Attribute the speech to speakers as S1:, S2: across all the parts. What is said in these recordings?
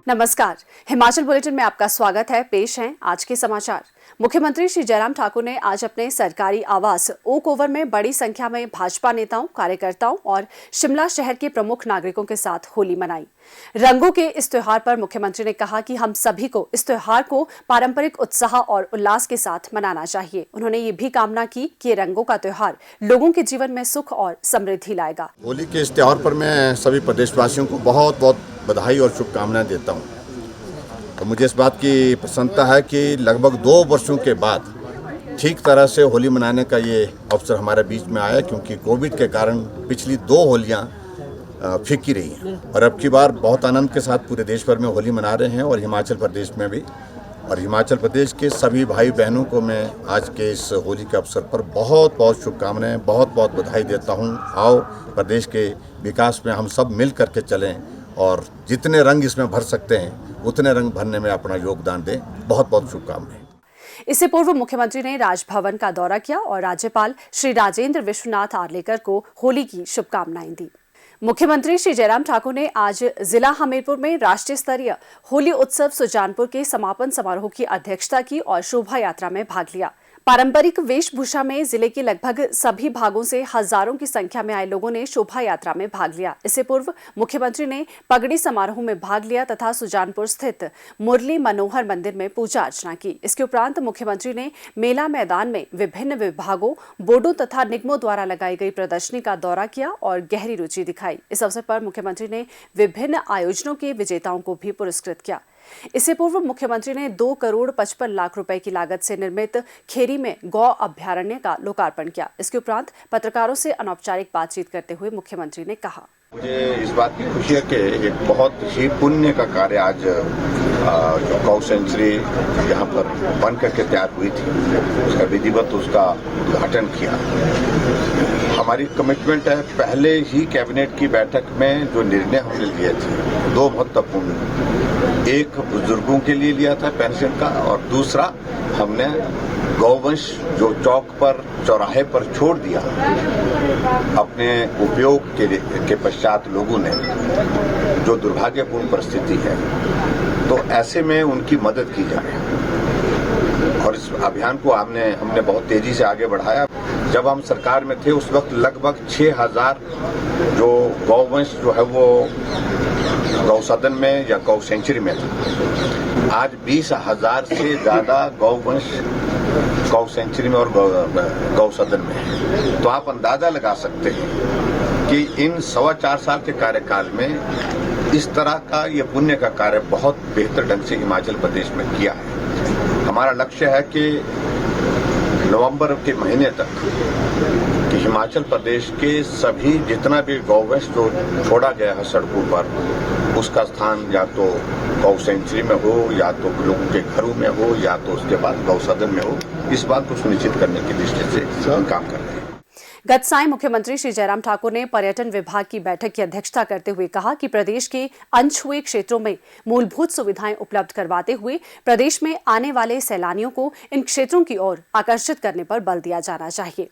S1: नमस्कार। हिमाचल बुलेटिन में आपका स्वागत है। पेश हैं आज के समाचार। मुख्यमंत्री श्री जयराम ठाकुर ने आज अपने सरकारी आवास ओक ओवर में बड़ी संख्या में भाजपा नेताओं, कार्यकर्ताओं और शिमला शहर के प्रमुख नागरिकों के साथ होली मनाई। रंगों के इस त्योहार पर मुख्यमंत्री ने कहा कि हम सभी को इस त्योहार को पारंपरिक उत्साह और उल्लास के साथ मनाना चाहिए। उन्होंने ये भी कामना की कि रंगों का त्योहार लोगों के जीवन में सुख और समृद्धि लाएगा।
S2: होली के इस त्योहार पर मैं सभी प्रदेशवासियों को बहुत बहुत बधाई और शुभकामनाएं देता हूं। तो मुझे इस बात की प्रसन्नता है कि लगभग 2 वर्षों के बाद ठीक तरह से होली मनाने का ये अवसर हमारे बीच में आया, क्योंकि कोविड के कारण पिछली 2 होलियां फीकी रही हैं और अब की बार बहुत आनंद के साथ पूरे देश भर में होली मना रहे हैं और हिमाचल प्रदेश में भी। और हिमाचल प्रदेश के सभी भाई बहनों को मैं आज के इस होली के अवसर पर बहुत बहुत शुभकामनाएं, बहुत बहुत बधाई देता हूं। आओ प्रदेश के विकास में हम सब मिल करके चलें और जितने रंग इसमें भर सकते हैं उतने रंग भरने में अपना योगदान दें। बहुत बहुत शुभकामनाएं।
S1: इससे पूर्व मुख्यमंत्री ने राजभवन का दौरा किया और राज्यपाल श्री राजेंद्र विश्वनाथ आर्लेकर को होली की शुभकामनाएं दी। मुख्यमंत्री श्री जयराम ठाकुर ने आज जिला हमीरपुर में राष्ट्रीय स्तरीय होली उत्सव सुजानपुर के समापन समारोह की अध्यक्षता की और शोभा यात्रा में भाग लिया। पारंपरिक वेशभूषा में जिले के लगभग सभी भागों से हजारों की संख्या में आए लोगों ने शोभा यात्रा में भाग लिया। इससे पूर्व मुख्यमंत्री ने पगड़ी समारोह में भाग लिया तथा सुजानपुर स्थित मुरली मनोहर मंदिर में पूजा अर्चना की। इसके उपरांत मुख्यमंत्री ने मेला मैदान में विभिन्न विभागों, बोर्डों तथा निगमों द्वारा लगाई गई प्रदर्शनी का दौरा किया और गहरी रुचि दिखाई। इस अवसर पर मुख्यमंत्री ने विभिन्न आयोजनों के विजेताओं को भी पुरस्कृत किया। इससे पूर्व मुख्यमंत्री ने 2 करोड़ 55 लाख रुपए की लागत से निर्मित खेरी में गौ अभ्यारण्य का लोकार्पण किया। इसके उपरांत पत्रकारों से अनौपचारिक बातचीत करते हुए मुख्यमंत्री ने कहा,
S2: मुझे इस बात की खुशी है कि एक बहुत ही पुण्य का कार्य आज जो गौ सेंचुरी यहाँ पर बन करके तैयार हुई थी उसका विधिवत उसका उद्घाटन किया। हमारी कमिटमेंट है, पहले ही कैबिनेट की बैठक में जो निर्णय हमने लिए थे 2 महत्वपूर्ण, एक बुजुर्गों के लिए लिया था पेंशन का और दूसरा हमने गौवंश जो चौक पर चौराहे पर छोड़ दिया अपने उपयोग के पश्चात लोगों ने, जो दुर्भाग्यपूर्ण परिस्थिति है, तो ऐसे में उनकी मदद की जाए। और इस अभियान को हमने बहुत तेजी से आगे बढ़ाया। जब हम सरकार में थे उस वक्त लगभग 6000 जो गौवंश जो है वो गौ सदन में या गौ सेंचुरी में था। आज 20,000 से ज्यादा गौवंश गौ सेंचुरी में और गौ सदन में है। तो आप अंदाजा लगा सकते हैं कि इन 4.25 साल के कार्यकाल में इस तरह का ये पुण्य का कार्य बहुत बेहतर ढंग से हिमाचल प्रदेश में किया है। हमारा लक्ष्य है कि नवंबर के महीने तक कि हिमाचल प्रदेश के सभी जितना भी गौवंश जो छोड़ा गया है सड़कों पर, उसका स्थान या तो गौ सेंचुरी में हो या तो लोगों के घरों में हो या तो उसके बाद गौ सदन में हो, इस बात को सुनिश्चित करने की दृष्टि से हम काम कर रहे हैं।
S1: गत सायं मुख्यमंत्री श्री जयराम ठाकुर ने पर्यटन विभाग की बैठक की अध्यक्षता करते हुए कहा कि प्रदेश के अनछुए क्षेत्रों में मूलभूत सुविधाएं उपलब्ध करवाते हुए प्रदेश में आने वाले सैलानियों को इन क्षेत्रों की ओर आकर्षित करने पर बल दिया जाना चाहिए।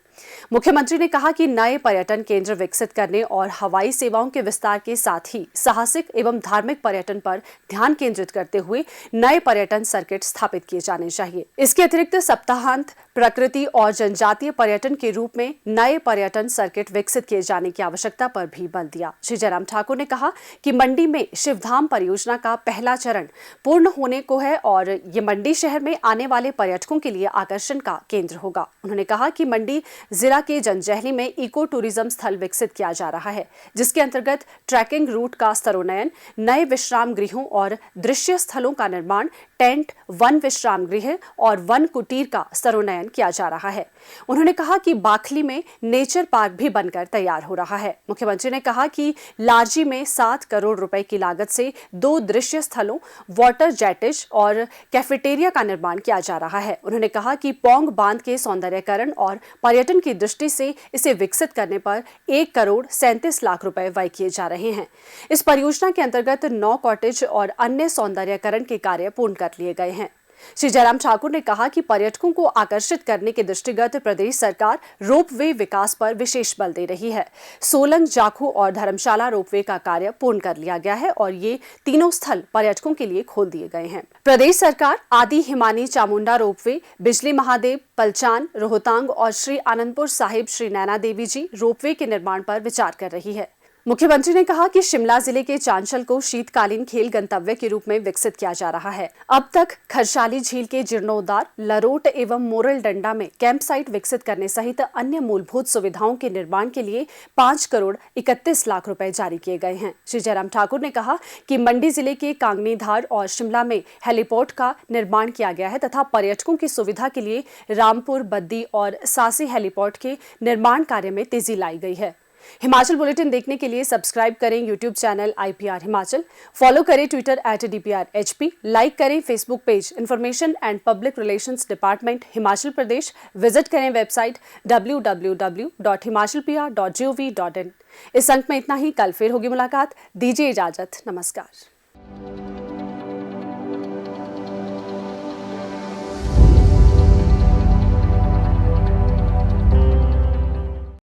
S1: मुख्यमंत्री ने कहा कि नए पर्यटन केंद्र विकसित करने और हवाई सेवाओं के विस्तार के साथ ही साहसिक एवं धार्मिक पर्यटन पर ध्यान केंद्रित करते हुए नए पर्यटन सर्किट स्थापित किए जाने चाहिए। इसके अतिरिक्त सप्ताहांत, प्रकृति और जनजातीय पर्यटन के रूप में नए पर्यटन सर्किट विकसित किए जाने की आवश्यकता पर भी बल दिया। श्री जयराम ठाकुर ने कहा कि मंडी में शिवधाम परियोजना का पहला चरण पूर्ण होने को है और ये मंडी शहर में आने वाले पर्यटकों के लिए आकर्षण का केंद्र होगा। उन्होंने कहा कि मंडी जिला के जंजैहली में इको टूरिज्म स्थल विकसित किया जा रहा है, जिसके अंतर्गत ट्रैकिंग रूट का स्तरोन्नयन, नए विश्राम गृहों और दृश्य स्थलों का निर्माण, टेंट, वन विश्राम गृह और वन कुटीर का स्तरोन्नयन किया जा रहा है। उन्होंने कहा कि बाखली में नेचर पार्क भी बनकर तैयार हो रहा है। मुख्यमंत्री ने कहा कि लारजी में 7 करोड़ रुपए की लागत से 2 दृश्य स्थलों, वाटर जेटिज और कैफेटेरिया का निर्माण किया जा रहा है। उन्होंने कहा कि पौंग बांध के सौंदर्यीकरण और पर्यटन की दृष्टि से इसे विकसित करने पर 1 करोड़ 37 लाख रुपए व्यय किए जा रहे हैं। इस परियोजना के अंतर्गत 9 कॉटेज और अन्य सौंदर्यीकरण के कार्य पूर्ण कर लिए गए हैं। श्री जयराम ठाकुर ने कहा कि पर्यटकों को आकर्षित करने के दृष्टिगत प्रदेश सरकार रोपवे विकास पर विशेष बल दे रही है। सोलंग, जाखू और धर्मशाला रोपवे का कार्य पूर्ण कर लिया गया है और ये तीनों स्थल पर्यटकों के लिए खोल दिए गए हैं। प्रदेश सरकार आदि हिमानी चामुंडा रोपवे, बिजली महादेव, पलचान, रोहतांग और श्री आनंदपुर साहिब श्री नैना देवी जी रोपवे के निर्माण पर विचार कर रही है। मुख्यमंत्री ने कहा कि शिमला जिले के चांचल को शीतकालीन खेल गंतव्य के रूप में विकसित किया जा रहा है। अब तक खरसाली झील के जीर्णोद्धार, लरोट एवं मोरल डंडा में कैंप साइट विकसित करने सहित अन्य मूलभूत सुविधाओं के निर्माण के लिए 5 करोड़ 31 लाख रुपए जारी किए गए हैं। श्री जयराम ठाकुर ने कहा कि मंडी जिले के कांगनीधार और शिमला में हेलीपोर्ट का निर्माण किया गया है तथा पर्यटकों की सुविधा के लिए रामपुर, बद्दी और सासी हेलीपोर्ट के निर्माण कार्य में तेजी लाई गई है। हिमाचल बुलेटिन देखने के लिए सब्सक्राइब करें YouTube channel IPR Himachal, follow करें ट्विटर @DPRHP, लाइक करें Facebook page information and public relations department Himachal Pradesh, visit करें वेबसाइट www.himachalpr.gov.in। इस अंक में इतना ही। कल फिर होगी मुलाकात। दीजिए इजाजत। नमस्कार।